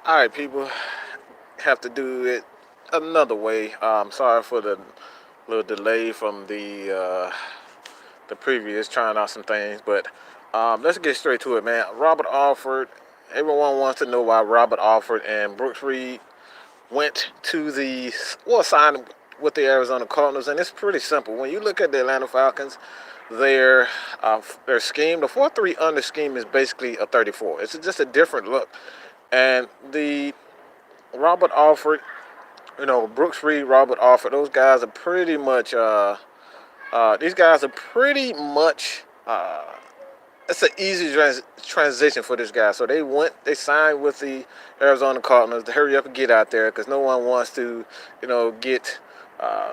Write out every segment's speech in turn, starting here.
All right, people have to do it another way. Sorry for the little delay from the previous trying out some things, but let's get straight to it, man. Robert Alford. Everyone wants to know why Robert Alford and Brooks Reed went to signed with the Arizona Cardinals, and it's pretty simple. When you look at the Atlanta Falcons, their their scheme, the 4-3 under scheme is basically a 34. It's just a different look, and the Robert Alford, Brooks Reed, Robert Alford, those guys are pretty much these guys are pretty much it's an easy transition for this guy. So they signed with the Arizona Cardinals to hurry up and get out there because no one wants to, get. Uh,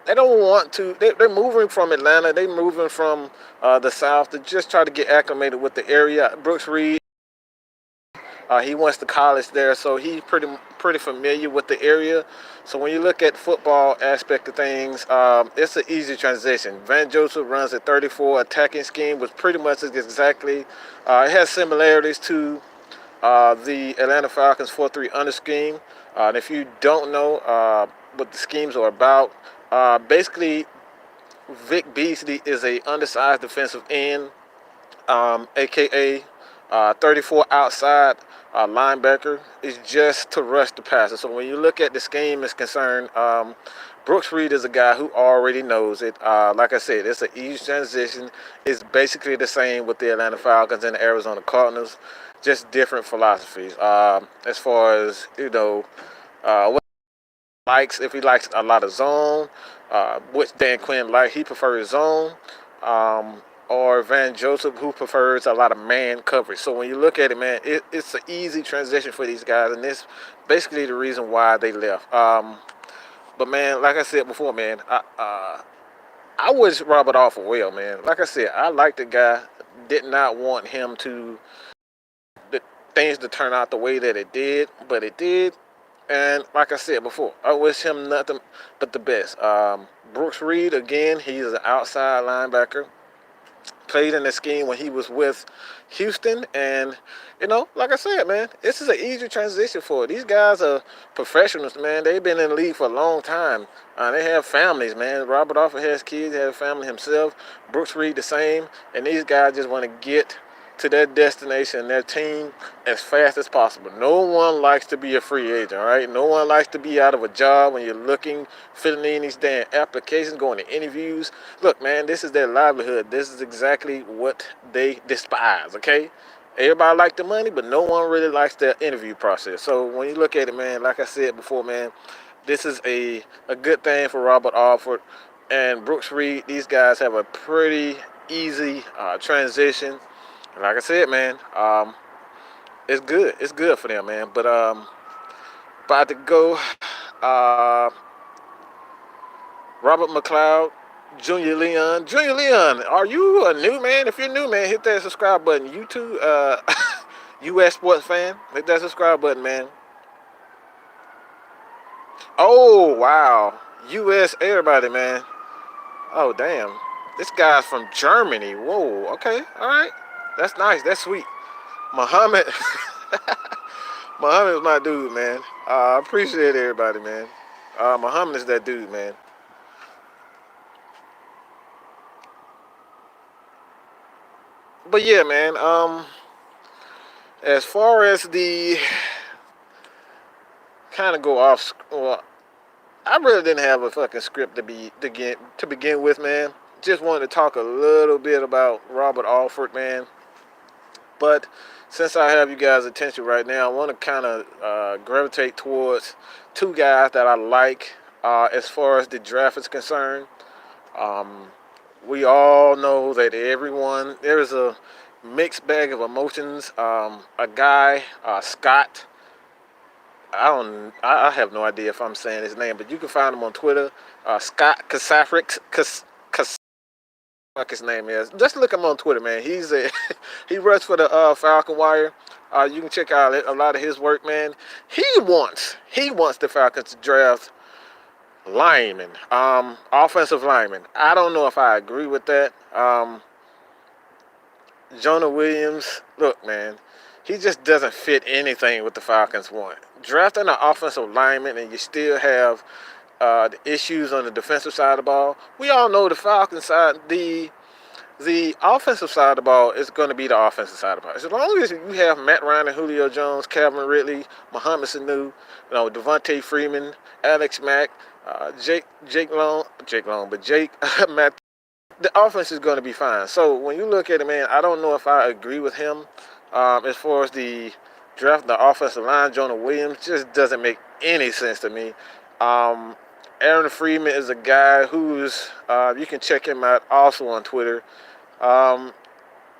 they don't want to. They're moving from Atlanta. They're moving from the South to just try to get acclimated with the area. Brooks Reed, he went to college there, so he's pretty familiar with the area. So when you look at football aspect of things, it's an easy transition. Van Joseph runs a 34 attacking scheme, which pretty much is exactly it has similarities to the Atlanta Falcons 4-3 under scheme. And if you don't know what the schemes are about, basically Vic Beasley is a undersized defensive end, aka 34 outside linebacker, is just to rush the passer. So when you look at the scheme is concerned, Brooks Reed is a guy who already knows it. Like I said, it's an easy transition. It's basically the same with the Atlanta Falcons and the Arizona Cardinals, just different philosophies. As far as what he likes, if he likes a lot of zone, which Dan Quinn he prefers zone. Or Van Joseph, who prefers a lot of man coverage. So when you look at it, man, it's an easy transition for these guys, and this basically the reason why they left. But man, like I said before, man, I wish Robert Alford well, man. Like I said, I like the guy. Did not want him to the things to turn out the way that it did, but it did. And like I said before, I wish him nothing but the best. Brooks Reed, again, he's an outside linebacker. Played in the scheme when he was with Houston, and like I said, man, this is an easy transition for it. These guys are professionals, man. They've been in the league for a long time. They have families, man. Robert Alford has kids, has a family himself. Brooks Reed the same, and these guys just want to get to their destination, their team, as fast as possible. No one likes to be a free agent, all right? No one likes to be out of a job when you're looking, filling in these damn applications, going to interviews. Look, man, this is their livelihood. This is exactly what they despise, okay? Everybody likes the money, but no one really likes the interview process. So when you look at it, man, like I said before, man, this is a good thing for Robert Alford and Brooks Reed. These guys have a pretty easy transition. Like I said, man, it's good. It's good for them, man. But about to go, Robert McLeod, Junior Leon. Junior Leon, are you a new man? If you're new, man, hit that subscribe button. You too, U.S. sports fan, hit that subscribe button, man. Oh, wow. U.S. everybody, man. Oh, damn. This guy's from Germany. Whoa, okay, all right. That's nice. That's sweet. Muhammad. Muhammad is my dude, man. I appreciate everybody, man. Muhammad is that dude, man. But yeah, man. As far as the kind of go off, well, I really didn't have a fucking script to begin with, man. Just wanted to talk a little bit about Robert Alford, man. But since I have you guys' attention right now, I want to kind of gravitate towards two guys that I like as far as the draft is concerned. Um, we all know that there is a mixed bag of emotions. A guy, Scott, I have no idea if I'm saying his name, but you can find him on Twitter. Scott Kasafrix, fuck his name is. Just look him on Twitter, man. He works for the Falcon Wire. You can check out a lot of his work, man. He wants the Falcons to draft linemen, offensive linemen. I don't know if I agree with that. Jonah Williams, look, man. he just doesn't fit anything with the Falcons want. Drafting an offensive lineman and you still have the issues on the defensive side of the ball. We all know the Falcons side, the offensive side of the ball is going to be the offensive side of the ball. As long as you have Matt Ryan and Julio Jones, Calvin Ridley, Muhammad Sanu, Devontae Freeman, Alex Mack, Jake Matt, the offense is going to be fine. So when you look at it, man, I don't know if I agree with him as far as the draft, the offensive line. Jonah Williams just doesn't make any sense to me. Aaron Freeman is a guy who's, you can check him out also on Twitter.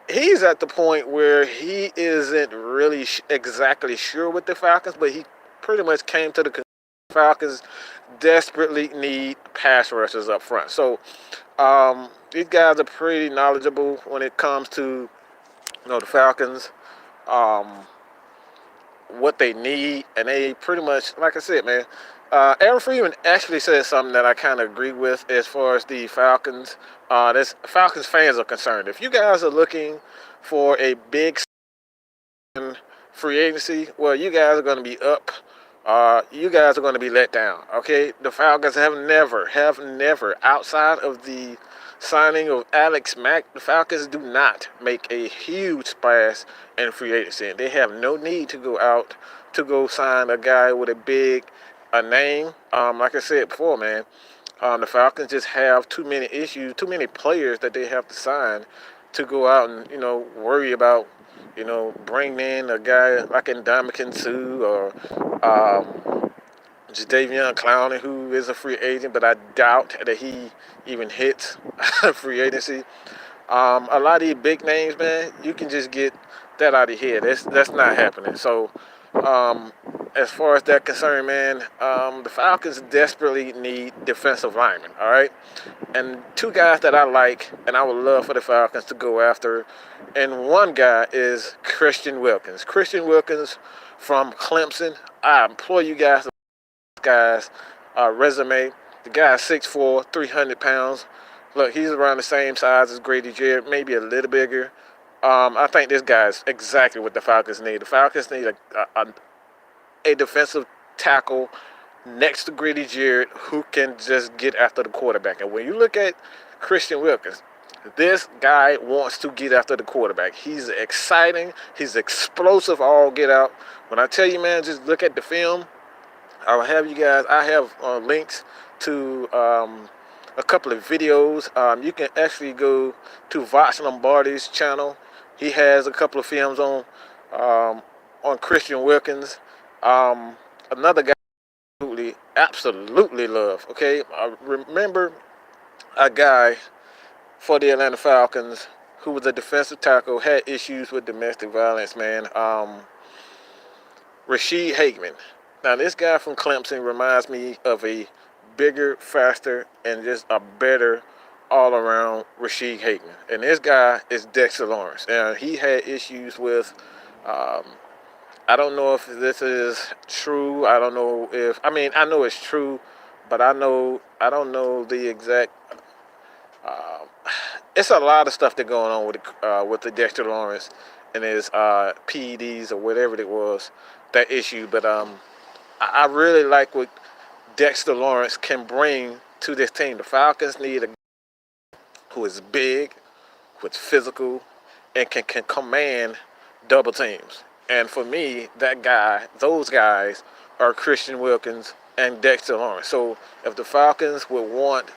He's at the point where he isn't really exactly sure with the Falcons, but he pretty much came to the Falcons desperately need pass rushers up front. So these guys are pretty knowledgeable when it comes to the Falcons, what they need, and they pretty much, like I said, man. Aaron Freeman actually said something that I kind of agree with as far as the Falcons. Falcons fans are concerned. If you guys are looking for a big free agency, well, you guys are going to be up. You guys are going to be let down. Okay, the Falcons have never, outside of the signing of Alex Mack, the Falcons do not make a huge splash in free agency. They have no need to go out to go sign a guy with a big name. Like I said before, man, the Falcons just have too many issues, too many players that they have to sign to go out and worry about bringing in a guy like Ndamukong Suh or Jadeveon Clowney, who is a free agent, but I doubt that he even hits free agency. A lot of these big names, man, you can just get that out of your head. That's not happening. So as far as that concerned, man, the Falcons desperately need defensive linemen, all right? And two guys that I like and I would love for the Falcons to go after, and one guy is Christian Wilkins. Christian Wilkins from Clemson. I implore you guys to look at this guy's resume. The guy is 6'4", 300 pounds. Look, he's around the same size as Grady Jarrett, maybe a little bigger. I think this guy is exactly what the Falcons need. The Falcons need a defensive tackle next to Grady Jarrett who can just get after the quarterback. And when you look at Christian Wilkins, this guy wants to get after the quarterback. He's exciting. He's explosive, all get out. When I tell you, man, just look at the film. I'll have you guys, I have links to a couple of videos. You can actually go to Vox Lombardi's channel. He has a couple of films on Christian Wilkins. Another guy I absolutely love. Okay, I remember a guy for the Atlanta Falcons who was a defensive tackle, had issues with domestic violence, man. Rashid Hageman. Now, this guy from Clemson reminds me of a bigger, faster, and just a better all-around Rashid Hageman. And this guy is Dexter Lawrence. Now, he had issues with, I don't know if this is true. I don't know if, I know it's true, but I don't know the exact, it's a lot of stuff that's going on with the Dexter Lawrence and his PEDs or whatever it was, that issue. But I really like what Dexter Lawrence can bring to this team. The Falcons need a guy who is big, who's physical, and can command double teams. And for me, those guys are Christian Wilkins and Dexter Lawrence. So if the Falcons would want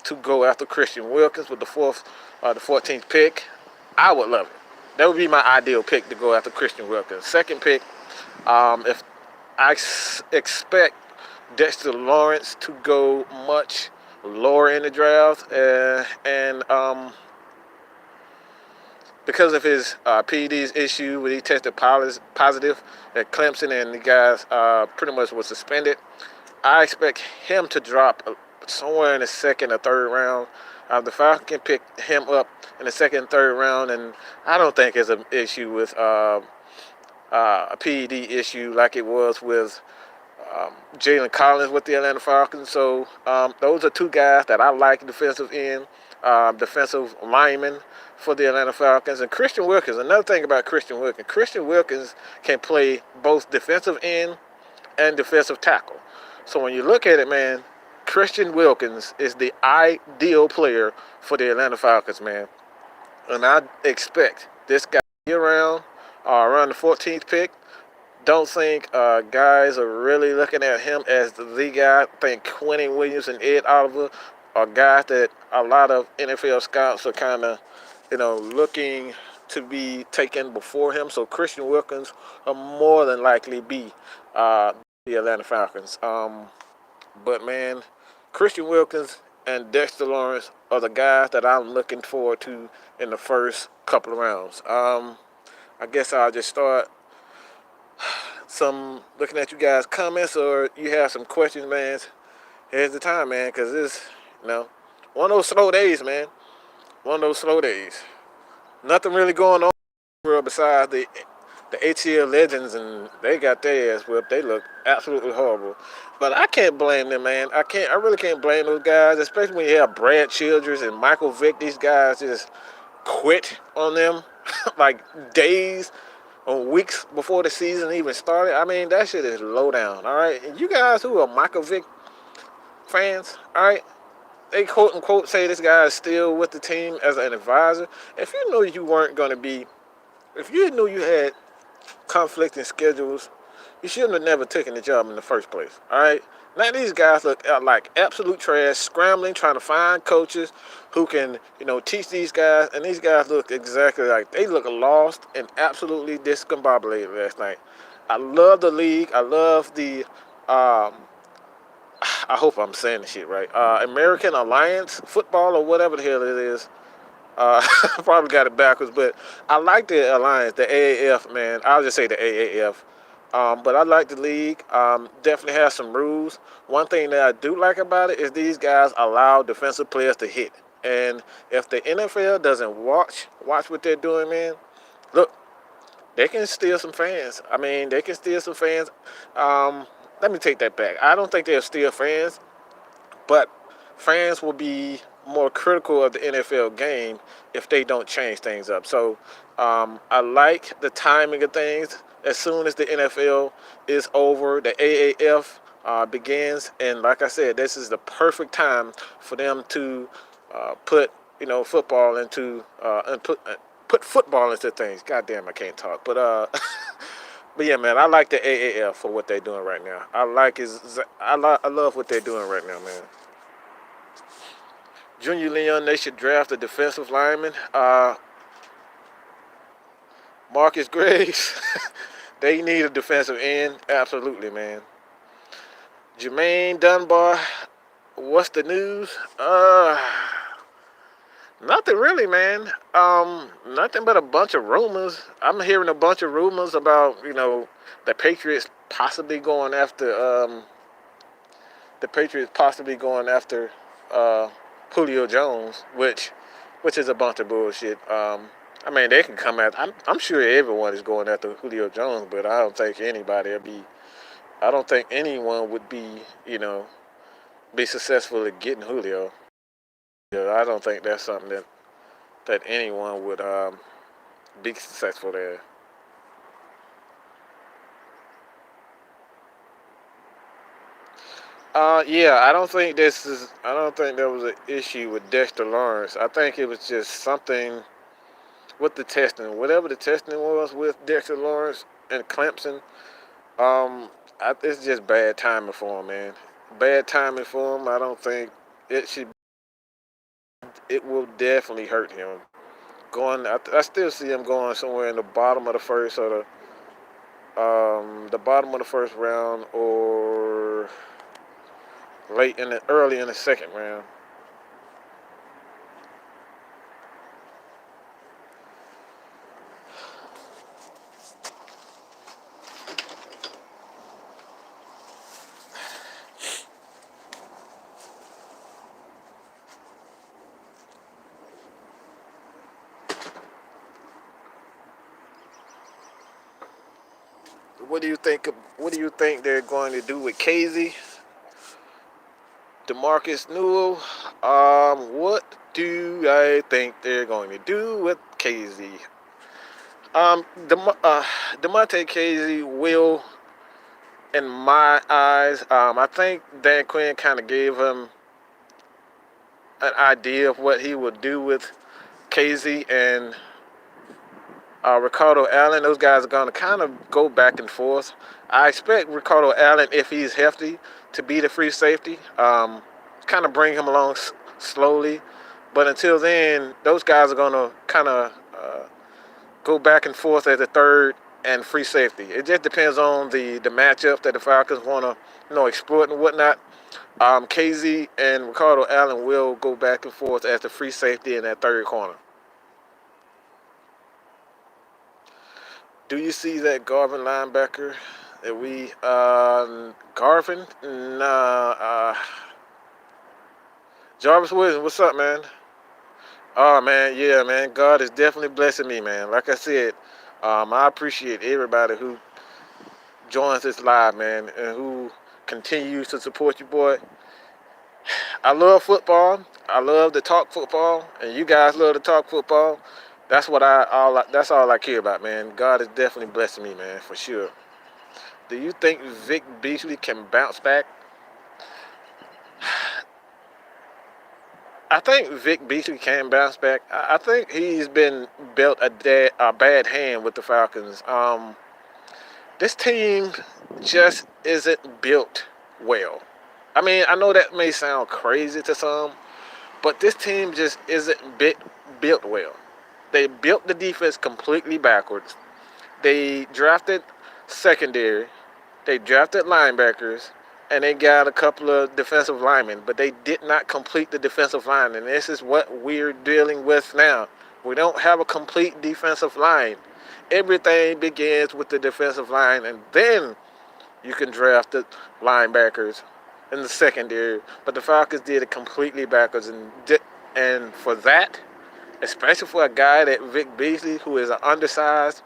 to go after Christian Wilkins with the 14th pick, I would love it. That would be my ideal pick, to go after Christian Wilkins. Second pick, if I expect Dexter Lawrence to go much lower in the draft, and because of his PEDs issue when he tested positive at Clemson and the guys pretty much was suspended, I expect him to drop somewhere in the second or third round. The Falcons can pick him up in the second, third round, and I don't think it's an issue with a PED issue like it was with Jalen Collins with the Atlanta Falcons. So those are two guys that I like defensive end. defensive lineman for the Atlanta Falcons. And Christian Wilkins, another thing about Christian Wilkins can play both defensive end and defensive tackle. So when you look at it, man, Christian Wilkins is the ideal player for the Atlanta Falcons, man. And I expect this guy to be around the 14th pick. Don't think guys are really looking at him as the guy. I think Quentin Williams and Ed Oliver are guys that a lot of NFL scouts are kind of, looking to be taken before him. So Christian Wilkins will more than likely be the Atlanta Falcons. But man, Christian Wilkins and Dexter Lawrence are the guys that I'm looking forward to in the first couple of rounds. I guess I'll just start looking at you guys' comments, or you have some questions, man. Here's the time, man, because it's, one of those slow days, man. One of those slow days. Nothing really going on besides the ATL legends, and they got their ass whipped. They look absolutely horrible. But I can't blame them, man. I really can't blame those guys, especially when you have Brad Childress and Michael Vick. These guys just quit on them like days or weeks before the season even started. I mean, that shit is low down, all right? And you guys who are Michael Vick fans, all right, they quote unquote say this guy is still with the team as an advisor. If you knew you weren't going to be, if you knew you had conflicting schedules, you shouldn't have never taken the job in the first place, all right? Now these guys look like absolute trash, scrambling, trying to find coaches who can, teach these guys. And these guys look exactly like they look lost and absolutely discombobulated last night. I love the league. I love the, I hope I'm saying the shit right, American Alliance Football or whatever the hell it is. I probably got it backwards, but I like the alliance, the AAF, man. I'll just say the AAF. But I like the league. Definitely has some rules. One thing that I do like about it is these guys allow defensive players to hit. And if the NFL doesn't watch what they're doing, man, look, they can steal some fans. I mean, they can steal some fans. Let me take that back. I don't think they'll steal fans, but fans will be more critical of the NFL game if they don't change things up. So I like the timing of things. As soon as the NFL is over, the AAF begins, and like I said, this is the perfect time for them to put football into and put football into things. God damn, I can't talk, but but yeah, man, I like the AAF for what they're doing right now. I love what they're doing right now, man. Junior Leon, they should draft a defensive lineman. Marcus Graves, they need a defensive end. Absolutely, man. Jermaine Dunbar, what's the news? Nothing really, man. Nothing but a bunch of rumors. I'm hearing a bunch of rumors about, the Patriots possibly going after Julio Jones, which is a bunch of bullshit. I mean, they can come at. I'm sure everyone is going after Julio Jones, but I don't think I don't think anyone would be, be successful at getting Julio. I don't think that's something that anyone would be successful there. Yeah, I don't think there was an issue with Dexter Lawrence. I think it was just something with the testing, whatever the testing was with Dexter Lawrence and Clemson. It's just bad timing for him, man. Bad timing for him. I don't think it should. It will definitely hurt him. I still see him going somewhere in the bottom of the first, or the bottom of the first round, or early in the second round. What do you think? What do you think they're going to do with Casey, DeMarcus Newell? What do I think they're going to do with KZ? Demonte KZ will, in my eyes, I think Dan Quinn kind of gave him an idea of what he would do with KZ and Ricardo Allen. Those guys are going to kind of go back and forth. I expect Ricardo Allen, if he's healthy, to be the free safety. Kind of bring him along slowly. But until then, those guys are going to kind of go back and forth as the third and free safety. It just depends on the matchup that the Falcons want to, exploit and whatnot. KZ and Ricardo Allen will go back and forth as the free safety in that third corner. Do you see that Garvin linebacker that we Garvin? Nah. Jarvis Williams, what's up, man? Oh man, yeah, man. God is definitely blessing me, man. Like I said, I appreciate everybody who joins this live, man, and who continues to support you, boy. I love football. I love to talk football, and you guys love to talk football. That's that's all I care about, man. God is definitely blessing me, man, for sure. Do you think Vic Beasley can bounce back? I think Vic Beasley can bounce back. I think he's been built a bad hand with the Falcons. This team just isn't built well. I mean, I know that may sound crazy to some, but this team just isn't built well. They built the defense completely backwards. They drafted secondary. They drafted linebackers. And they got a couple of defensive linemen. But they did not complete the defensive line. And this is what we're dealing with now. We don't have a complete defensive line. Everything begins with the defensive line. And then you can draft the linebackers in the secondary. But the Falcons did it completely backwards. And for that, especially for a guy that Vic Beasley, who is an undersized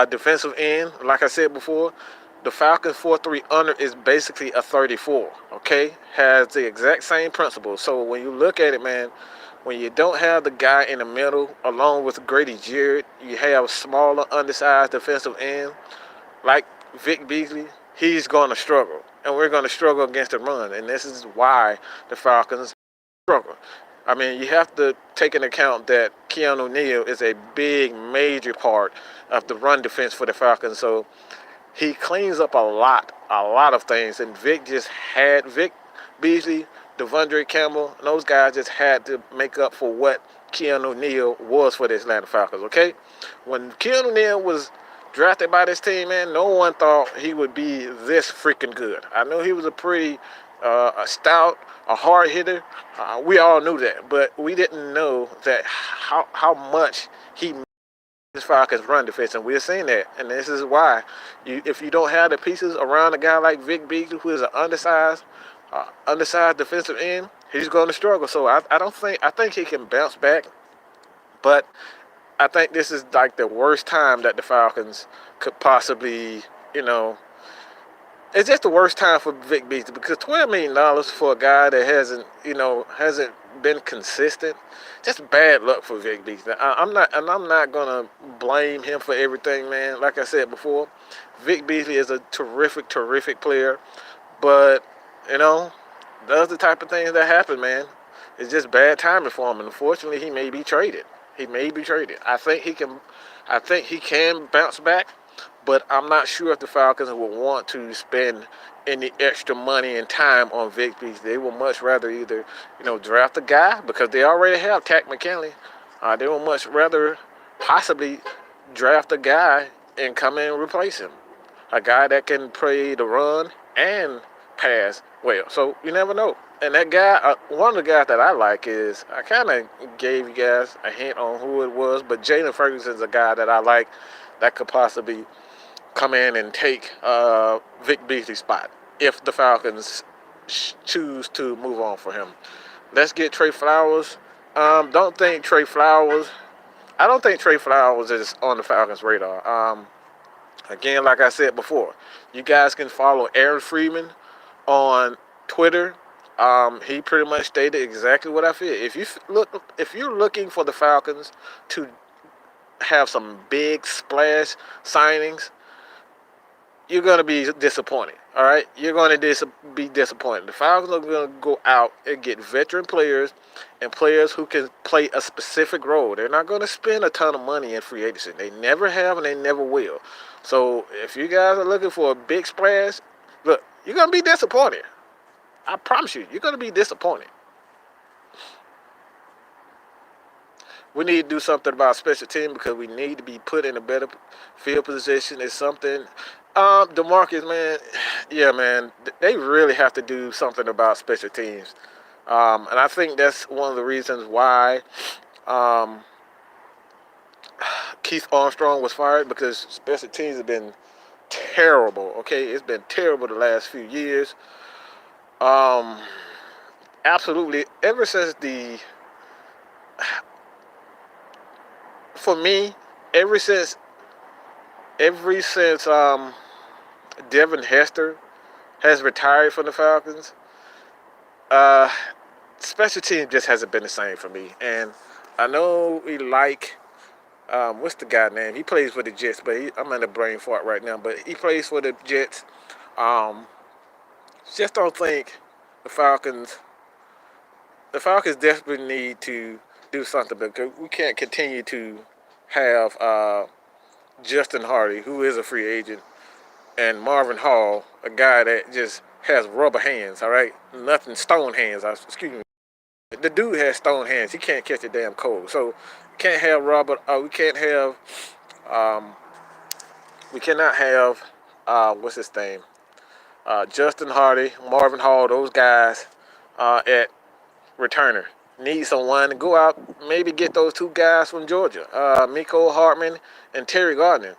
defensive end, like I said before, the Falcons 4-3 under is basically a 34, okay? Has the exact same principle. So when you look at it, man, when you don't have the guy in the middle, along with Grady Jarrett, you have a smaller, undersized defensive end, like Vic Beasley, he's going to struggle. And we're going to struggle against the run. And this is why the Falcons struggle. I mean, you have to take into account that Keanu Neal is a big, major part of the run defense for the Falcons. So he cleans up a lot of things. And Vic Beasley, Devondre Campbell, and those guys just had to make up for what Keanu Neal was for the Atlanta Falcons, okay? When Keanu Neal was drafted by this team, man, no one thought he would be this freaking good. I know he was a pretty a stout, a hard hitter. We all knew that, but we didn't know that how much he this Falcons run defense, and we're seeing that. And this is why, if you don't have the pieces around a guy like Vic Beasley, who is an undersized defensive end, he's going to struggle. So I think he can bounce back, but I think this is like the worst time that the Falcons could possibly, it's just the worst time for Vic Beasley, because $12 million for a guy that hasn't been consistent, just bad luck for Vic Beasley. I'm not gonna blame him for everything, man. Like I said before, Vic Beasley is a terrific player, but those the type of things that happen, man. It's just bad timing for him, and unfortunately, he may be traded. I think he can bounce back, but I'm not sure if the Falcons will want to spend any extra money and time on Vic Beasley. They will much rather either, draft a guy, because they already have Tack McKinley. They will much rather possibly draft a guy and come in and replace him. A guy that can play the run and pass well. So you never know. And that guy, one of the guys that I like is, I kind of gave you guys a hint on who it was, but Jalen Ferguson's a guy that I like that could possibly come in and take Vic Beasley's spot if the Falcons choose to move on for him. Let's get Trey Flowers. I don't think Trey Flowers is on the Falcons' radar. Again, like I said before, you guys can follow Aaron Freeman on Twitter He pretty much stated exactly what I feel. If you're looking for the Falcons to have some big splash signings, you're going to be disappointed. All right, you're going to be disappointed. The Falcons are going to go out and get veteran players and players who can play a specific role. They're not going to spend a ton of money in free agency. They never have and they never will. So if you guys are looking for a big splash, look, you're going to be disappointed. I promise you, you're going to be disappointed. We need to do something about special team because we need to be put in a better field position. It's something. DeMarcus, man, yeah, man, they really have to do something about special teams. And I think that's one of the reasons why um, Keith Armstrong was fired, because special teams have been terrible. Okay, it's been terrible the last few years. Um, Absolutely, ever since for me, ever since Devin Hester has retired from the Falcons, uh, special team just hasn't been the same for me. And I know we like what's the guy name? He plays for the Jets, but I'm in a brain fart right now. But he plays for the Jets. Um, just don't think the Falcons. The Falcons desperately need to do something, because we can't continue to have Justin Hardy, who is a free agent, and Marvin Hall, a guy that just has rubber hands. All right, nothing stone hands. Excuse me. The dude has stone hands. He can't catch a damn cold. So we can't have Robert. We can't have. Um, we cannot have. What's his name? Justin Hardy, Marvin Hall. Those guys at returner. Need someone to go out, maybe get those two guys from Georgia, Miko Hartman and Terry Godwin.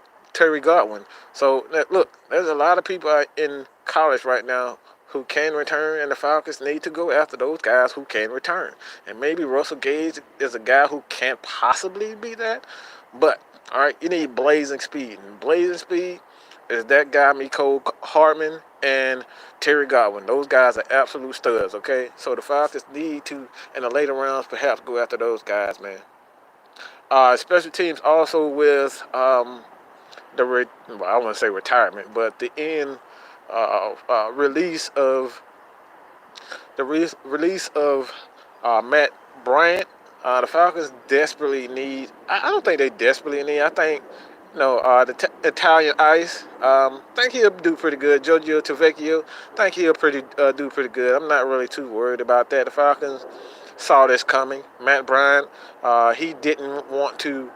So look, there's a lot of people in college right now who can return, and the Falcons need to go after those guys who can return. And maybe Russell Gage is a guy who can't possibly be that, but all right, you need blazing speed, and blazing speed is that guy Miko Hartman and Terry Godwin. Those guys are absolute studs, okay? So the Falcons need to, in the later rounds, perhaps go after those guys, man. Special teams also with well, I want to say retirement, but the end release of Matt Bryant. The Falcons desperately need. I don't think they desperately need. I think Italian Ice. Think he'll do pretty good. Giorgio Tavecchio. Think he'll do pretty good. I'm not really too worried about that. The Falcons saw this coming. Matt Bryant. He didn't want to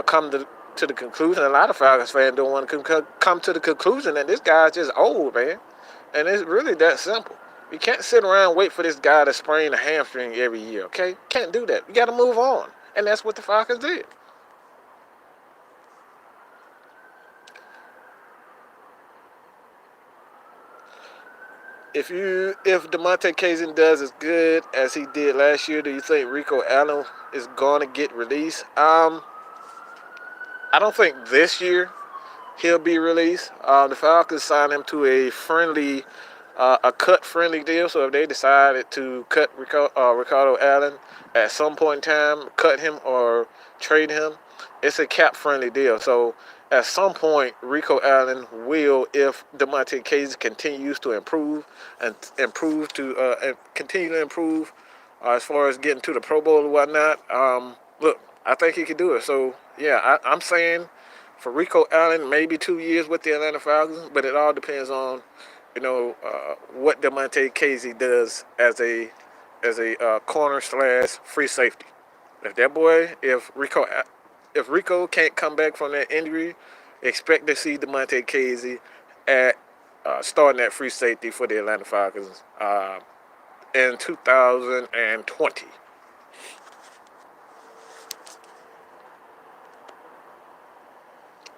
come to the conclusion. A lot of Falcons fans don't want to come to the conclusion that this guy's just old, man. And it's really that simple. You can't sit around and wait for this guy to sprain a hamstring every year, okay? Can't do that. You got to move on. And that's what the Falcons did. If DeMonte Kazin does as good as he did last year, do you think Rico Allen is going to get released? I don't think this year he'll be released. The Falcons signed him to a cut-friendly deal. So if they decided to cut Ricardo Allen at some point in time, cut him or trade him, it's a cap-friendly deal. So at some point, Rico Allen will, if DeMonte Kazin continues to improve and continue to improve as far as getting to the Pro Bowl and whatnot. Look, I think he could do it. So yeah, I'm saying for Rico Allen, maybe 2 years with the Atlanta Falcons, but it all depends on what DeMonte Kazin does as a corner / free safety. If Rico can't come back from that injury, expect to see DeMonte Kazin at starting at free safety for the Atlanta Falcons in 2020.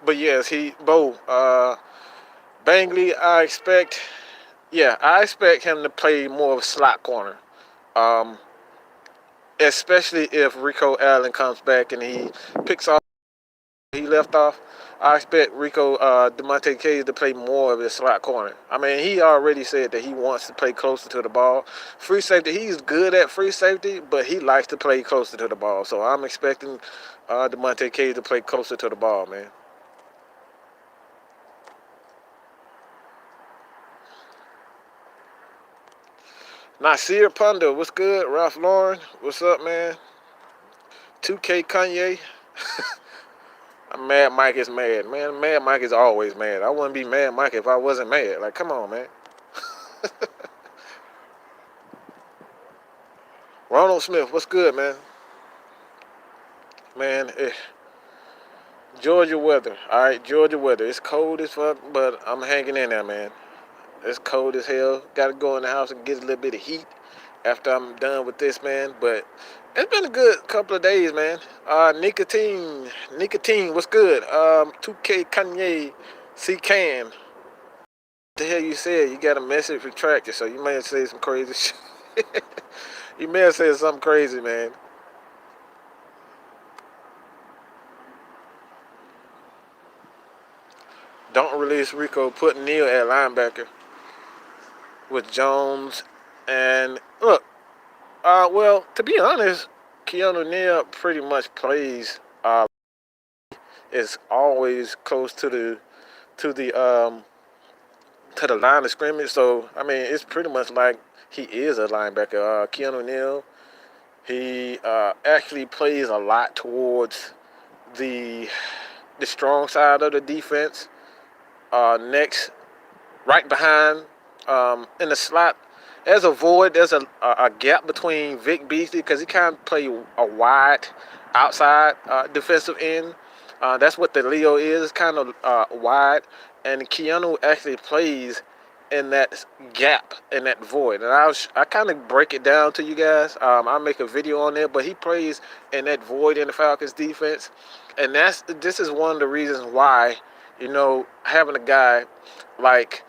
But yes, Bangley, I expect him to play more of a slot corner. Um, Especially if Rico Allen comes back and he picks off he left off. I expect Demonte Case to play more of his slot corner. I mean, he already said that he wants to play closer to the ball. Free safety, he's good at free safety, but he likes to play closer to the ball. So I'm expecting Demonte Case to play closer to the ball, man. Nasir Punda, what's good? Ralph Lauren, what's up, man? 2K Kanye. Mad Mike is mad, man. Mad Mike is always mad. I wouldn't be Mad Mike if I wasn't mad. Like, come on, man. Ronald Smith, what's good, man? Man, Georgia weather. All right, Georgia weather. It's cold as fuck, but I'm hanging in there, man. It's cold as hell. Got to go in the house and get a little bit of heat after I'm done with this, man. But it's been a good couple of days, man. Nicotine, what's good? 2K Kanye, C Can. What the hell you said? You got a message retracted, so you may have said some crazy shit. You may have said something crazy, man. Don't release Rico. Put Neal at linebacker with Jones. And look, well, to be honest, Keanu Neal pretty much plays. Is always close to the um to the line of scrimmage. So I mean, it's pretty much like he is a linebacker. Keanu Neal, he actually plays a lot towards the the strong side of the defense. Next, right behind, in the slot, there's a void. There's a gap between Vic Beasley because he kind of play a wide outside defensive end. That's what the Leo is, kind of wide. And Keanu actually plays in that gap, in that void. And I kind of break it down to you guys. I'll make a video on it, but he plays in that void in the Falcons defense. And this is one of the reasons why, having a guy like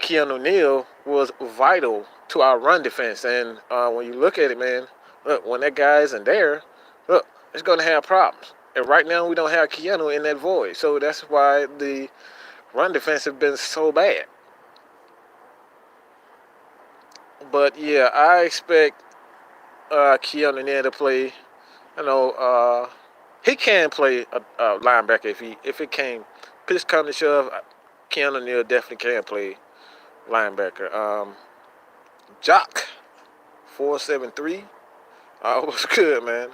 Keanu Neal was vital to our run defense. And when you look at it, man, look, when that guy isn't there, look, it's going to have problems. And right now we don't have Keanu in that void. So that's why the run defense has been so bad. But yeah, I expect Keanu Neal to play. You know, he can play a linebacker if it came push come to shove. Keanu Neal definitely can play linebacker. Jock 473. What's good, man?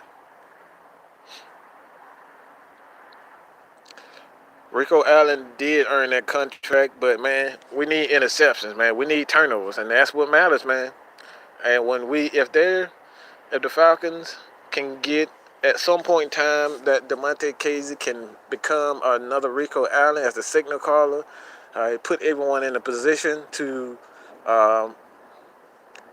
Rico Allen did earn that contract, but man, we need interceptions, man. We need turnovers, and that's what matters, man. And if the Falcons can get at some point in time that Demonte Casey can become another Rico Allen as the signal caller, put everyone in a position to um,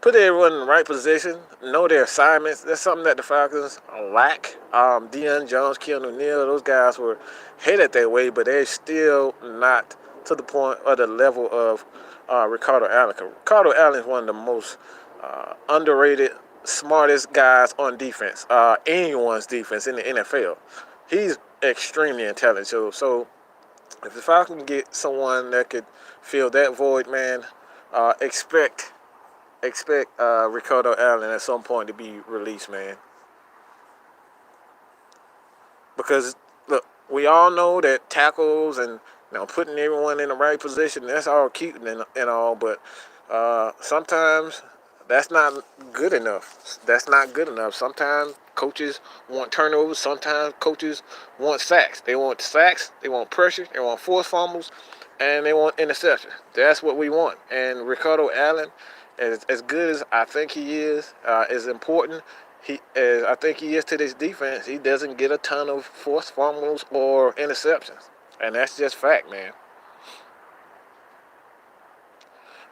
put everyone in the right position, know their assignments. That's something that the Falcons lack. Deion Jones, Keanu Neal, those guys were headed that way, but they're still not to the point or the level of Ricardo Allen. Ricardo Allen is one of the most underrated, smartest guys on defense, anyone's defense in the NFL. He's extremely intelligent. So if the Falcons get someone that could fill that void, man, expect Ricardo Allen at some point to be released, man. Because look, we all know that tackles and putting everyone in the right position, that's all cute and all, but sometimes that's not good enough. That's not good enough. Sometimes coaches want turnovers. Sometimes coaches want sacks. They want sacks. They want pressure. They want forced fumbles, and they want interceptions. That's what we want. And Ricardo Allen, as good as I think he is, as important as I think he is to this defense, he doesn't get a ton of forced fumbles or interceptions, and that's just fact, man.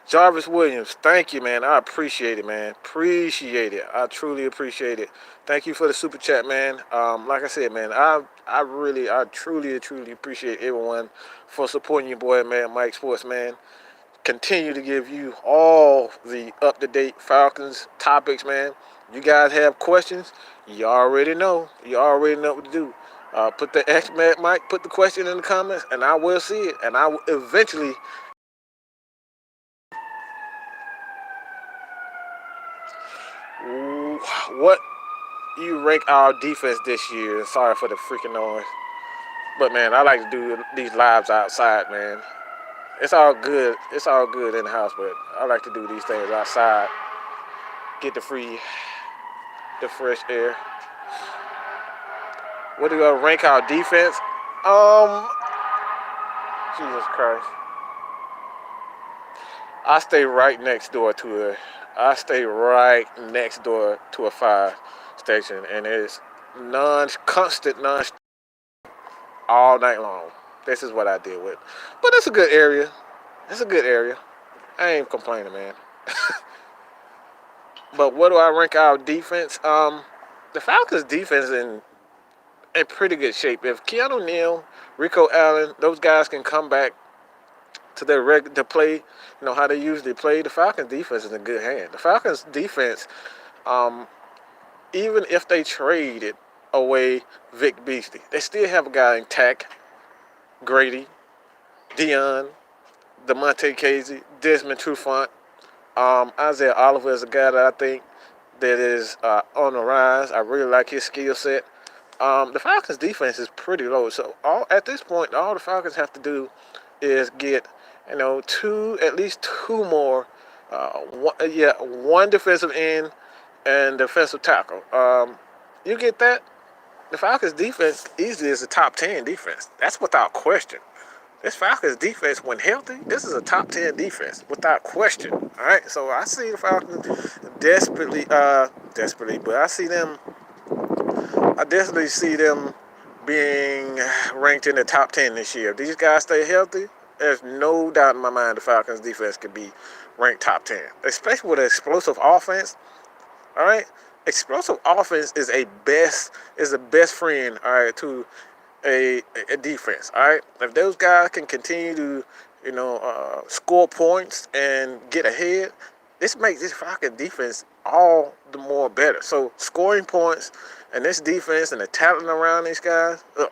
Jarvis Williams, thank you, man. I appreciate it, man. Appreciate it. I truly appreciate it. Thank you for the super chat, man. Like I said, man, I truly appreciate everyone for supporting your boy, man, Mike Sports, man. Continue to give you all the up-to-date Falcons topics, man. You guys have questions, you already know. You already know what to do. Put the X Mike, put the question in the comments, and I will see it, and I will eventually. What you rank our defense this year? Sorry for the freaking noise, but man, I like to do these lives outside, man. It's all good. It's all good in the house, but I like to do these things outside. Get the fresh air. What do you rank our defense? Um, Jesus Christ. I stay right next door to a. I stay right next door to a fire station, and it's constant, all night long. This is what I deal with, but it's a good area. It's a good area. I ain't complaining, man. But what do I rank our defense? The Falcons' defense in pretty good shape. If Keanu Neal, Rico Allen, those guys can come back to their to play, how they usually play, the Falcons' defense is in good hand. The Falcons' defense, um, even if they traded away Vic Beasley, they still have a guy intact. Grady, Dion, DeMonte Casey, Desmond Trufant, Isaiah Oliver is a guy that I think that is on the rise. I really like his skill set. The Falcons' defense is pretty low, so at this point, all the Falcons have to do is get, at least two more, one defensive end and defensive tackle. You get that? The Falcons' defense easily is a top 10 defense. That's without question. This Falcons defense, when healthy, this is a top 10 defense without question. All right, so I see the Falcons desperately, but I definitely see them being ranked in the top 10 this year. If these guys stay healthy, there's no doubt in my mind the Falcons defense could be ranked top 10, especially with an explosive offense. All right, explosive offense is the best friend. All right, to a defense. All right, if those guys can continue to score points and get ahead, this makes this Falcon defense all the more better. So scoring points and this defense and the talent around these guys, look,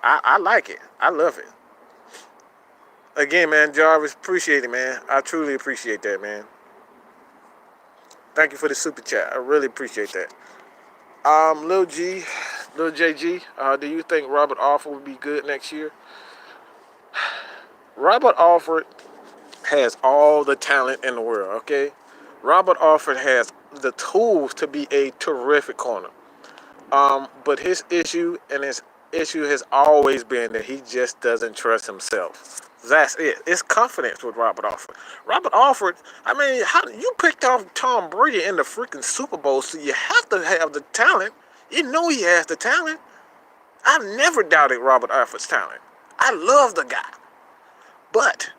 I like it. I love it. Again, man, Jarvis, appreciate it, man. I truly appreciate that, man. Thank you for the super chat. I really appreciate that. Lil JG, do you think Robert Alford would be good next year? Robert Alford has all the talent in the world, okay? Robert Alford has the tools to be a terrific corner. But his issue has always been that he just doesn't trust himself. That's it. It's confidence with Robert Alford. Robert Alford, I mean, how you picked off Tom Brady in the freaking Super Bowl, so you have to have the talent. You know he has the talent. I never doubted Robert Alford's talent. I love the guy. But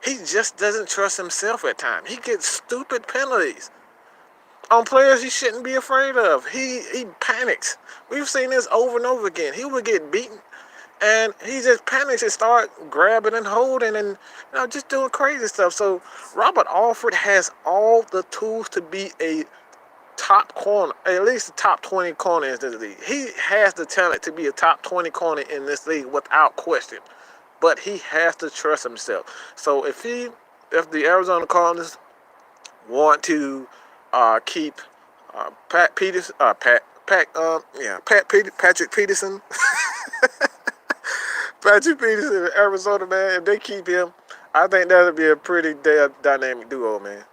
he just doesn't trust himself at times. He gets stupid penalties on players he shouldn't be afraid of. He panics. We've seen this over and over again. He would get beaten, and he just panics and start grabbing and holding and just doing crazy stuff. So Robert Alford has all the tools to be a top corner, at least a top 20 corner in this league. He has the talent to be a top 20 corner in this league without question. But he has to trust himself. So if the Arizona Cardinals want to keep Patrick Peterson, Patrick Peterson in Arizona, man, if they keep him, I think that'll be a pretty dynamic duo, man.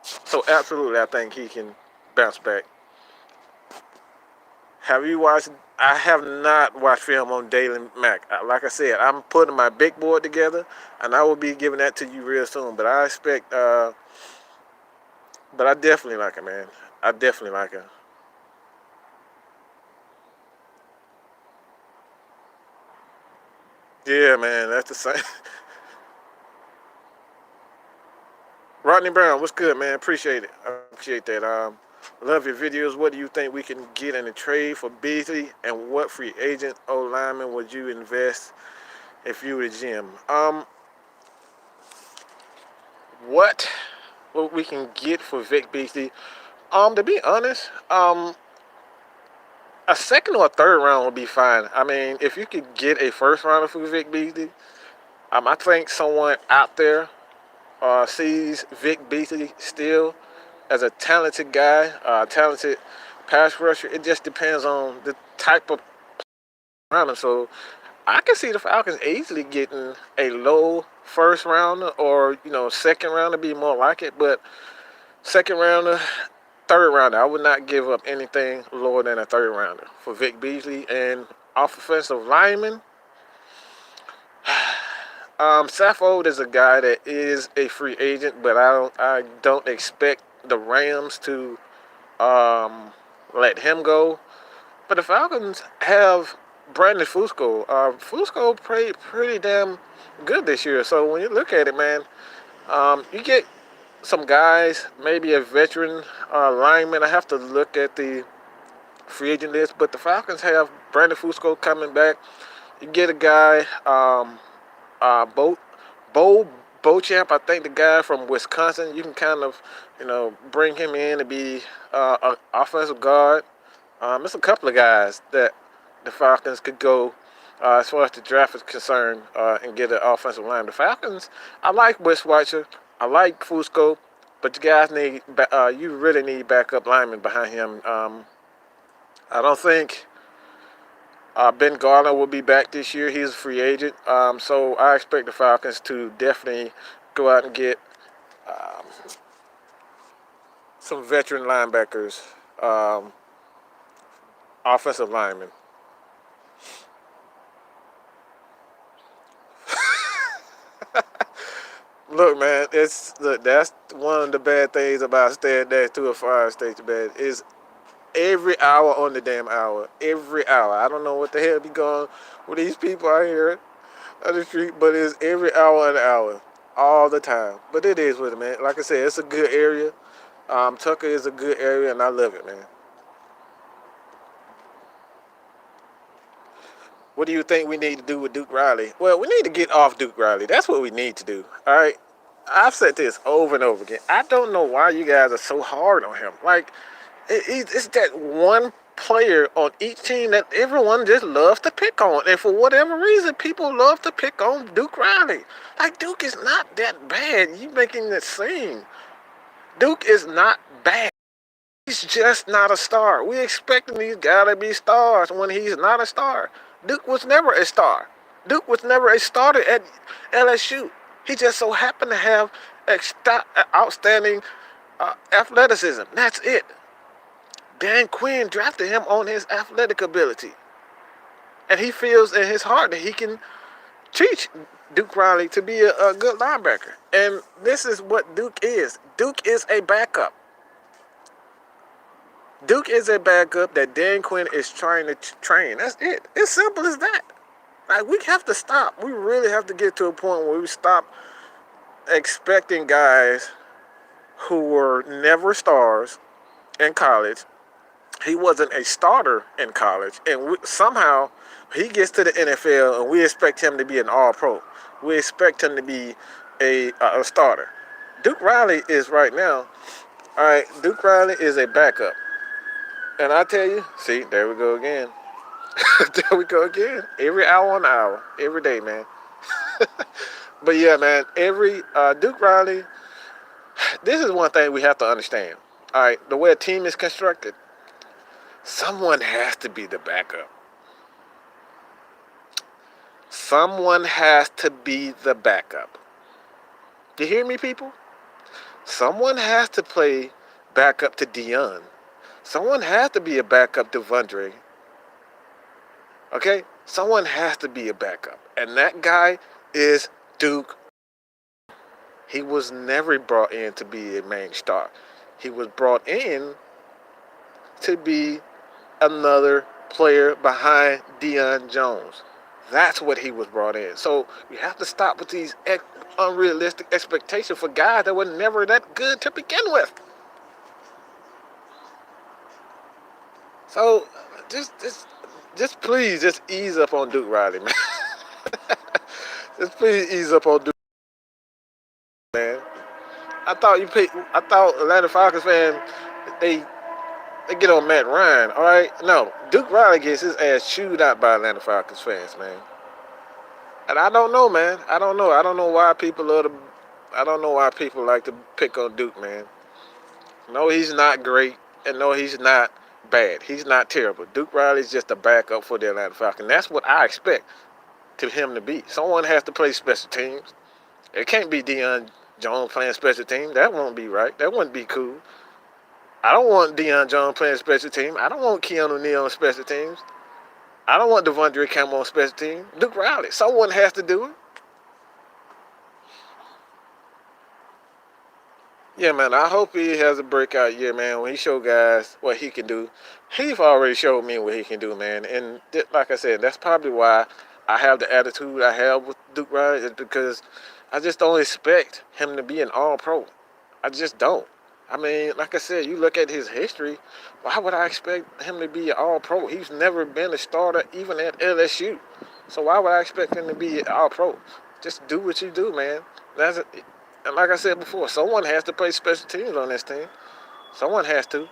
So absolutely, I think he can bounce back. Have you watched? I have not watched film on Dalen Mack. Like I said, I'm putting my big board together, and I will be giving that to you real soon. But I expect, but I definitely like it, man. I definitely like it. Yeah, man, that's the same. Rodney Brown, what's good, man? Appreciate it. I appreciate that. Love your videos. What do you think we can get in a trade for Beasley, and what free agent or lineman would you invest if you were the GM? What we can get for Vic Beasley? To be honest, A second or a third round would be fine. I mean, if you could get a first rounder for Vic Beasley, I think someone out there sees Vic Beasley still as a talented guy, talented pass rusher. It just depends on the type of around him. So I can see the Falcons easily getting a low first rounder, or second rounder be more like it. But second rounder, third rounder, I would not give up anything lower than a third rounder for Vic Beasley. And off offensive lineman, Saffold is a guy that is a free agent, but I don't expect the Rams to let him go. But the Falcons have Brandon Fusco. Fusco played pretty damn good this year. So when you look at it, man, you get some guys, maybe a veteran lineman. I have to look at the free agent list, but the Falcons have Brandon Fusco coming back. You get a guy, Bo Bo Bochamp, I think the guy from Wisconsin. You can kind of, bring him in to be an offensive guard. There's a couple of guys that the Falcons could go as far as the draft is concerned and get an offensive line. The Falcons, I like Wiswatcher, I like Fusco, but you really need backup linemen behind him. I don't think Ben Garner will be back this year. He's a free agent, so I expect the Falcons to definitely go out and get um, some veteran linebackers, offensive linemen. Look, man, that's one of the bad things about staying next to a fire station, man. Is every hour on the damn hour, every hour. I don't know what the hell be going with these people out here on the street, but it's every hour on the hour, all the time. But it is with it, man. Like I said, it's a good area. Tucker is a good area, and I love it, man. What do you think we need to do with Duke Riley? Well, we need to get off Duke Riley. That's what we need to do. All right. I've said this over and over again. I don't know why you guys are so hard on him. Like, it's that one player on each team that everyone just loves to pick on. And for whatever reason, people love to pick on Duke Riley. Like, Duke is not that bad. You making it seem. Duke is not bad. He's just not a star. We expecting these guys to be stars when he's not a star. Duke was never a star. Duke was never a starter at LSU. He just so happened to have outstanding athleticism. That's it. Dan Quinn drafted him on his athletic ability. And he feels in his heart that he can teach Duke Riley to be a good linebacker. And this is what Duke is. Duke is a backup. Duke is a backup that Dan Quinn is trying to train. That's it. It's simple as that. Like, we have to stop. We really have to get to a point where we stop expecting guys who were never stars in college. He wasn't a starter in college, and somehow he gets to the NFL, and we expect him to be an All-Pro. We expect him to be a starter. Duke Riley is right now. All right, Duke Riley is a backup. And I tell you, see, there we go again. There we go again. Every hour on the hour. Every day, man. But yeah, man, Duke Riley, this is one thing we have to understand. All right, the way a team is constructed, someone has to be the backup. Someone has to be the backup. You hear me, people? Someone has to play backup to Dion. Someone has to be a backup to Vondre. Okay? Someone has to be a backup. And that guy is Duke. He was never brought in to be a main star. He was brought in to be another player behind Deion Jones. That's what he was brought in. So you have to stop with these unrealistic expectations for guys that were never that good to begin with. So just please just ease up on Duke Riley, man. Just please ease up on Duke, man. I thought Atlanta Falcons fan, they They get on Matt Ryan, all right? No, Duke Riley gets his ass chewed out by Atlanta Falcons fans, man. And I don't know, man. I don't know. I don't know why people love to. I don't know why people like to pick on Duke, man. No, he's not great, and no, he's not bad. He's not terrible. Duke Riley's just a backup for the Atlanta Falcons. That's what I expect to him to be. Someone has to play special teams. It can't be Deion Jones playing special teams. That won't be right. That wouldn't be cool. I don't want Deion Jones playing special teams. I don't want Keanu Neal on special teams. I don't want Devondre Campbell on special teams. Duke Riley. Someone has to do it. Yeah, man, I hope he has a breakout year, man, when he show guys what he can do. He's already showed me what he can do, man. And like I said, that's probably why I have the attitude I have with Duke Riley, is because I just don't expect him to be an all-pro. I just don't. I mean, like I said, you look at his history, why would I expect him to be an all-pro? He's never been a starter even at LSU. So why would I expect him to be an all-pro? Just do what you do, man. That's it. And like I said before, someone has to play special teams on this team. Someone has to.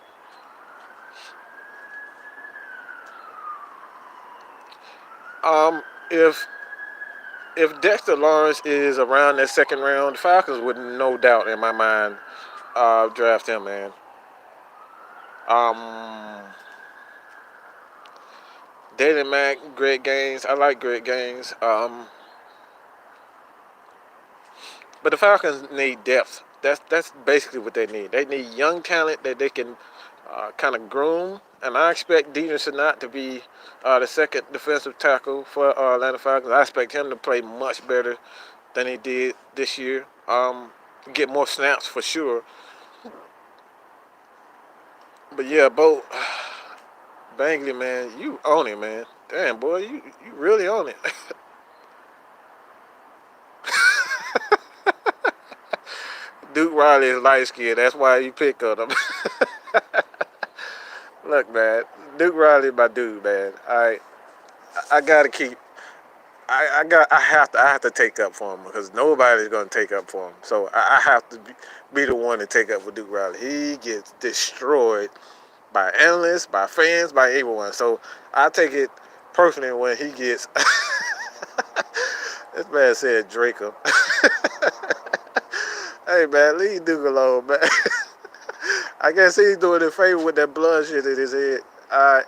If Dexter Lawrence is around that second round, the Falcons would no doubt in my mind draft him, man. Um, David Mack, Greg Gaines. I like Greg Gaines. But the Falcons need depth. That's basically what they need. They need young talent that they can kind of groom. And I expect Dean Sinat to be the second defensive tackle for Atlanta Falcons. I expect him to play much better than he did this year. Get more snaps for sure. But yeah, Bo Bangley, man, you own it, man. Damn, boy, you really own it. Duke Riley is light skinned. That's why you pick on him. Look, man, Duke Riley, my dude, man. I gotta keep. I have to take up for him because nobody's gonna take up for him. So I have to be the one to take up for Duke Riley. He gets destroyed by analysts, by fans, by everyone. So I take it personally when he gets. This man said Draco. Hey man, leave Duke alone, man. I guess he's doing a favor with that blood shit in his head. Alright.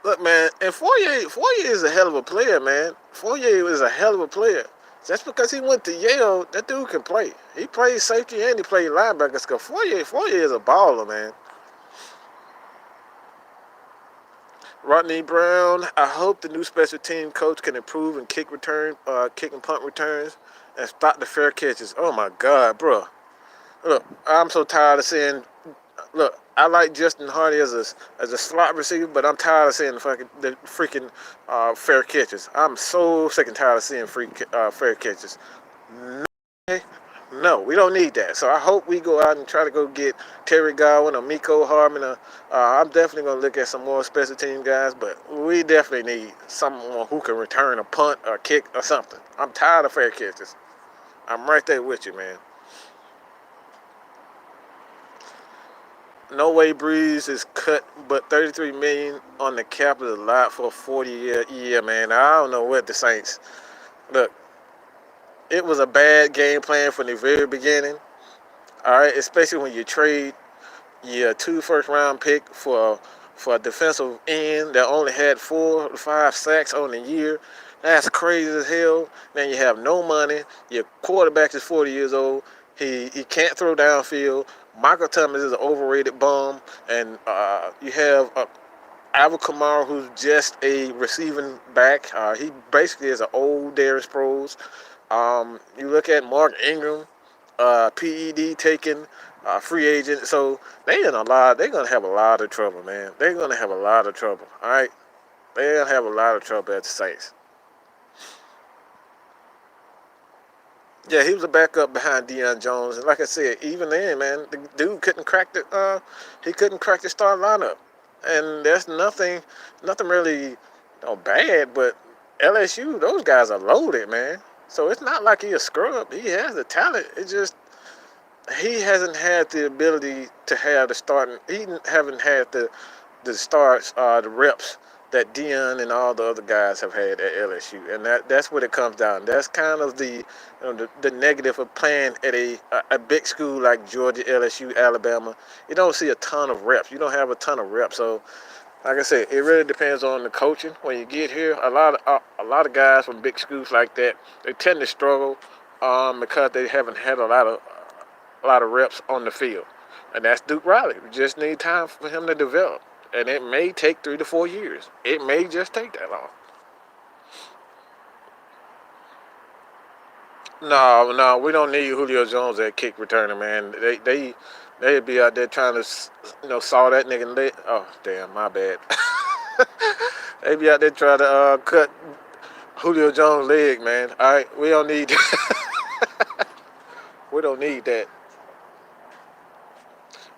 Look, man, and Fourier is a hell of a player, man. Fourier is a hell of a player. Just because he went to Yale, that dude can play. He plays safety and he plays linebackers. Cause Fourier is a baller, man. Rodney Brown, I hope the new special team coach can improve in kick and punt returns, and stop the fair catches. Oh my God, bro! Look, I'm so tired of seeing. Look, I like Justin Hardy as a slot receiver, but I'm tired of seeing the freaking fair catches. I'm so sick and tired of seeing fair catches. No, we don't need that. So I hope we go out and try to go get Terry Godwin or Miko Hardman. I'm definitely going to look at some more special team guys, but we definitely need someone who can return a punt or kick or something. I'm tired of fair catches. I'm right there with you, man. No way Breeze is cut, but $33 million on the cap is a lot for a 40-year, man. I don't know what the Saints. Look, it was a bad game plan from the very beginning. All right, especially when you trade your 2 first-round pick for a defensive end that only had 4 or 5 sacks on the year. That's crazy as hell. Man, you have no money. Your quarterback is 40 years old. He can't throw downfield. Michael Thomas is an overrated bum, and you have Alvin Kamara, who's just a receiving back. He basically is an old Darius Sproles. You look at Mark Ingram, PED taking free agent. So they're gonna have a lot of trouble, man. They're gonna have a lot of trouble. All right, they're gonna have a lot of trouble at the Saints. Yeah, he was a backup behind Deion Jones, and like I said, even then, man, the dude couldn't crack he couldn't crack the start lineup. And there's nothing really, bad, but LSU, those guys are loaded, man. So it's not like he's a scrub. He has the talent. It just he hasn't had the ability to have the starting. He haven't had the starts, the reps that Dion and all the other guys have had at LSU, and that's what it comes down. That's kind of the negative of playing at a big school like Georgia, LSU, Alabama. You don't see a ton of reps. You don't have a ton of reps. So, like I said, it really depends on the coaching. When you get here, a lot of guys from big schools like that, they tend to struggle because they haven't had a lot of reps on the field, and that's Duke Riley. We just need time for him to develop, and it may take 3 to 4 years. It may just take that long. No, no, we don't need Julio Jones at kick returner, man. They'd be out there trying to, saw that nigga leg. Oh, damn, my bad. They be out there trying to cut Julio Jones' leg, man. All right, we don't need we don't need that.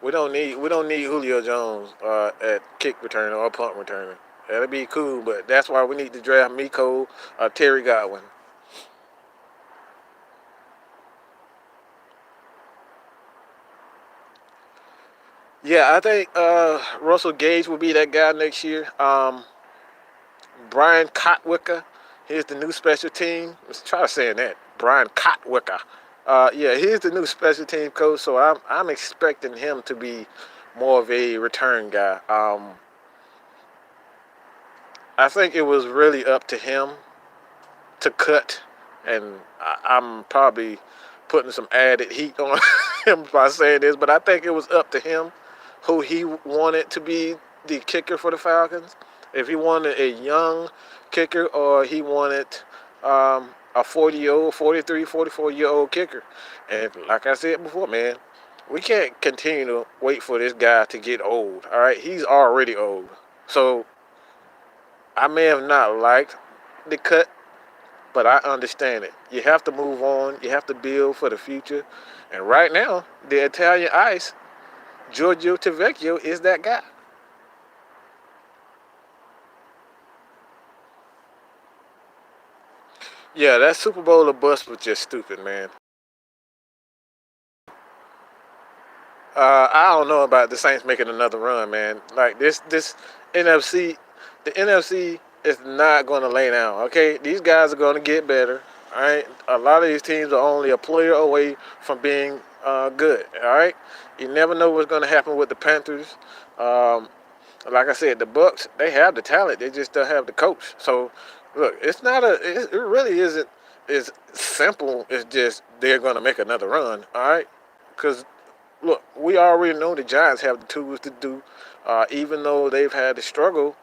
We don't need Julio Jones at kick returner or punt returner. That'd be cool, but that's why we need to draft Miko, Terry Godwin. Yeah, I think Russell Gage will be that guy next year. Brian Kotwicker, he's the new special team. Let's try saying that. Brian Kotwicker. Yeah, he's the new special team coach, so I'm expecting him to be more of a return guy. I think it was really up to him to cut, and I'm probably putting some added heat on him by saying this, but I think it was up to him who he wanted to be the kicker for the Falcons. If he wanted a young kicker or he wanted a 40-year-old, 43, 44-year-old kicker. And like I said before, man, we can't continue to wait for this guy to get old. All right, he's already old. So I may have not liked the cut, but I understand it. You have to move on. You have to build for the future. And right now, the Italian Ice, Giorgio Tavecchio, is that guy. Yeah, that Super Bowl or bust was just stupid, man. I don't know about the Saints making another run, man. Like this NFC, the NFC is not going to lay down. Okay, these guys are going to get better. All right, a lot of these teams are only a player away from being good. All right, you never know what's going to happen with the Panthers. Um, like I said, the Bucks, they have the talent. They just don't have the coach. So look, it's not it really isn't as simple as just they're going to make another run. All right, because look, we already know the Giants have the tools to do. Even though they've had to struggle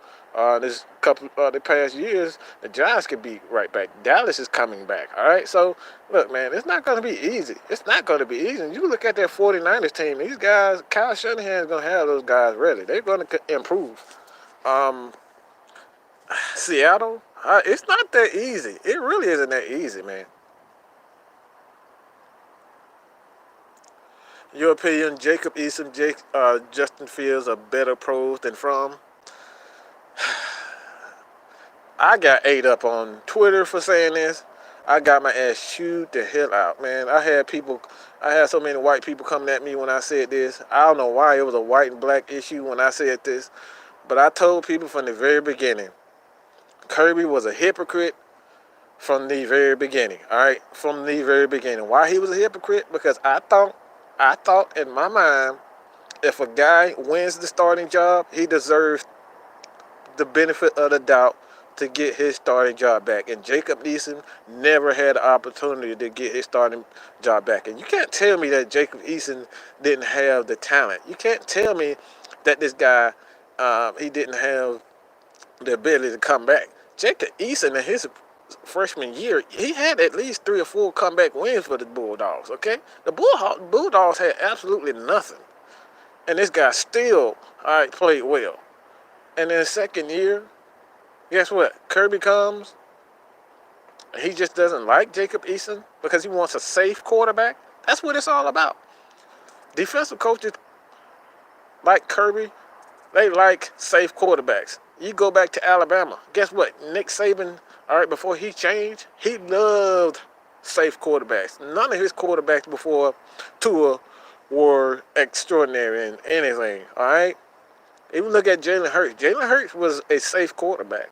this couple the past years, the Giants could be right back. Dallas is coming back. All right, so look, man, it's not going to be easy. It's not going to be easy. And you look at that 49ers team. These guys, Kyle Shanahan's going to have those guys ready. They're going to improve. Um, Seattle, it's not that easy. It really isn't that easy, man. Your opinion, Jacob Eason, Justin Fields are better pros than from? I got ate up on Twitter for saying this. I got my ass chewed the hell out, man. I had so many white people coming at me when I said this. I don't know why it was a white and black issue when I said this, but I told people from the very beginning, Kirby was a hypocrite from the very beginning. All right, from the very beginning. Why he was a hypocrite? Because I thought in my mind, if a guy wins the starting job, he deserves the benefit of the doubt to get his starting job back. And Jacob Eason never had the opportunity to get his starting job back. And you can't tell me that Jacob Eason didn't have the talent. You can't tell me that this guy, he didn't have the ability to come back. Jacob Eason in his freshman year, he had at least 3 or 4 comeback wins for the Bulldogs, okay? The Bulldogs had absolutely nothing. And this guy still, all right, played well. And in his second year, guess what? Kirby comes. He just doesn't like Jacob Eason because he wants a safe quarterback. That's what it's all about. Defensive coaches like Kirby, they like safe quarterbacks. You go back to Alabama. Guess what? Nick Saban, all right, before he changed, he loved safe quarterbacks. None of his quarterbacks before Tua were extraordinary in anything. All right. Even look at Jalen Hurts. Jalen Hurts was a safe quarterback.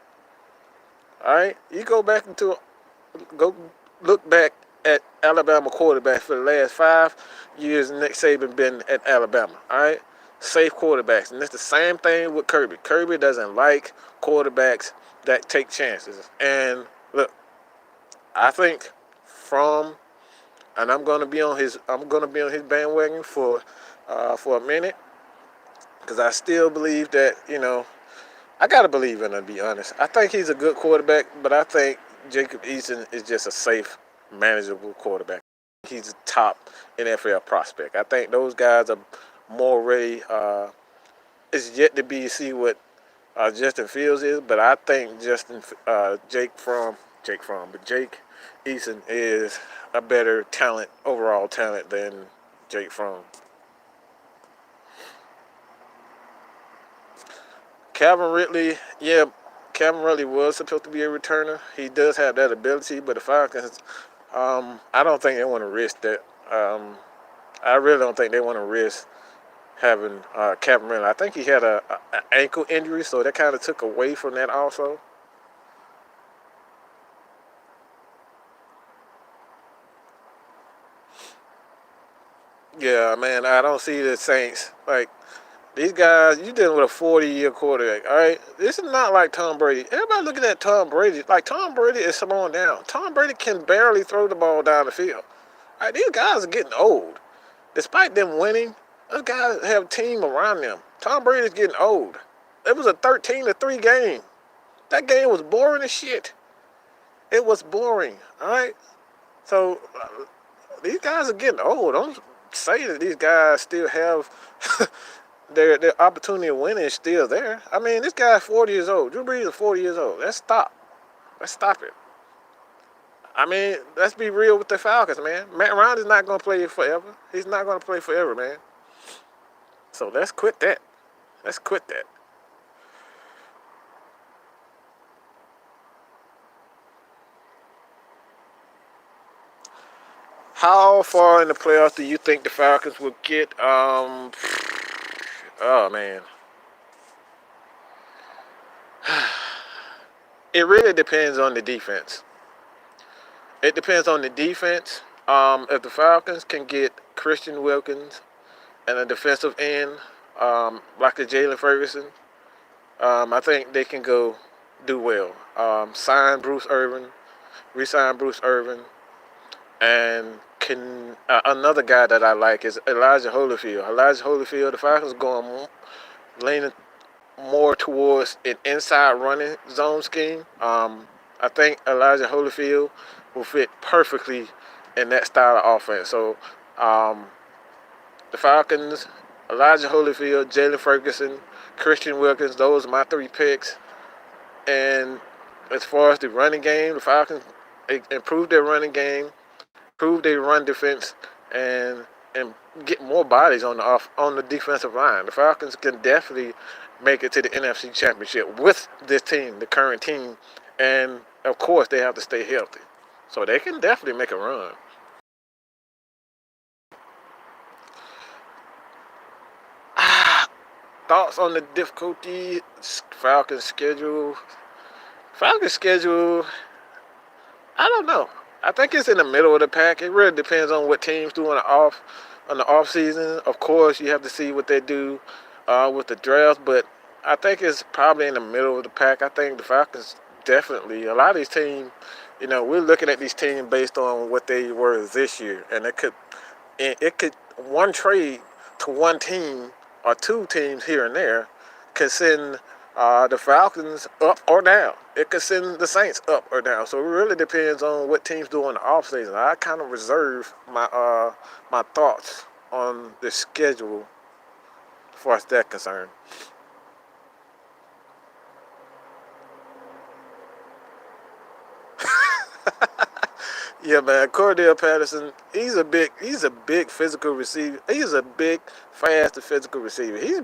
All right. You go look back at Alabama quarterbacks for the last 5 years. Nick Saban been at Alabama. All right. Safe quarterbacks, and it's the same thing with Kirby. Kirby doesn't like quarterbacks that take chances. And look, I think from and I'm gonna be on his bandwagon for a minute because I still believe that I gotta believe in him, to be honest. I think he's a good quarterback, but I think Jacob Eason is just a safe, manageable quarterback. He's a top NFL prospect. I think those guys are more ready. It's yet to be see what Justin Fields is, but I think Jake Eason is a better talent, overall talent than Jake Fromm. Calvin Ridley, yeah, Calvin Ridley was supposed to be a returner. He does have that ability, but the Falcons, I don't think they want to risk that. I really don't think they want to risk having Calvin Ridley. I think he had a ankle injury, so that kind of took away from that also. Yeah, man, I don't see the Saints like these guys. You dealing with a 40-year quarterback, all right? This is not like Tom Brady. Everybody looking at Tom Brady like Tom Brady is slowing down. Tom Brady can barely throw the ball down the field. All right, these guys are getting old. Despite them winning, those guys have a team around them. Tom Brady's getting old. It was a 13-3 game. That game was boring as shit. It was boring, all right? So these guys are getting old. Don't say that these guys still have their opportunity of winning is still there. I mean, this guy's 40 years old. Drew Brees is 40 years old. Let's stop. Let's stop it. I mean, let's be real with the Falcons, man. Matt Ryan is not going to play forever. He's not going to play forever, man. So let's quit that. Let's quit that. How far in the playoffs do you think the Falcons will get? Oh man, it really depends on the defense. It depends on the defense. If the Falcons can get Christian Wilkins and a defensive end like a Jalen Ferguson, I think they can go do well. Sign Bruce Irvin, re-sign Bruce Irvin, and can another guy that I like is Elijah Holyfield. Elijah Holyfield, the Falcons going leaning more towards an inside running zone scheme. I think Elijah Holyfield will fit perfectly in that style of offense. So um, the Falcons, Elijah Holyfield, Jalen Ferguson, Christian Wilkins, those are my three picks. And as far as the running game, the Falcons improved their running game, improved their run defense, and and get more bodies on the defensive line. The Falcons can definitely make it to the NFC Championship with this team, the current team, and of course they have to stay healthy. So they can definitely make a run. Ah, thoughts on the difficulty Falcons schedule? Falcons schedule, I don't know. I think it's in the middle of the pack. It really depends on what teams do on the off season. Of course, you have to see what they do with the draft, but I think it's probably in the middle of the pack. I think the Falcons definitely. A lot of these teams, we're looking at these teams based on what they were this year, and it could one trade to one team or two teams here and there could send the Falcons up or down. It could send the Saints up or down. So it really depends on what teams do in the offseason. I kind of reserve my thoughts on the schedule as far as that concerned. Yeah, man. Cordell Patterson, he's a big physical receiver. He's a big, fast and physical receiver. He's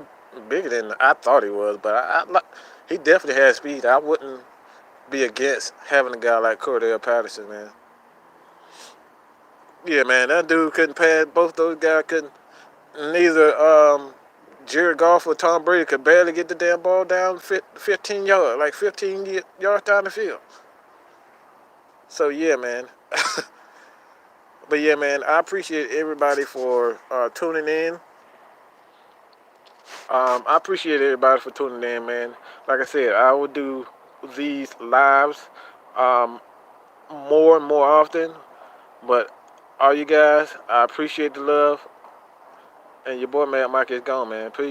bigger than I thought he was, but he definitely has speed. I wouldn't be against having a guy like Cordell Patterson, man. Yeah, man, that dude couldn't pass. Both those guys couldn't. neither Jared Goff or Tom Brady could barely get the damn ball down 15 yards, like 15 yards down the field. So yeah, man. But yeah, man, I appreciate everybody for tuning in. I appreciate everybody for tuning in, man. Like I said, I will do these lives um, more and more often. But all you guys, I appreciate the love. And your boy, man, Mike is gone, man. Peace.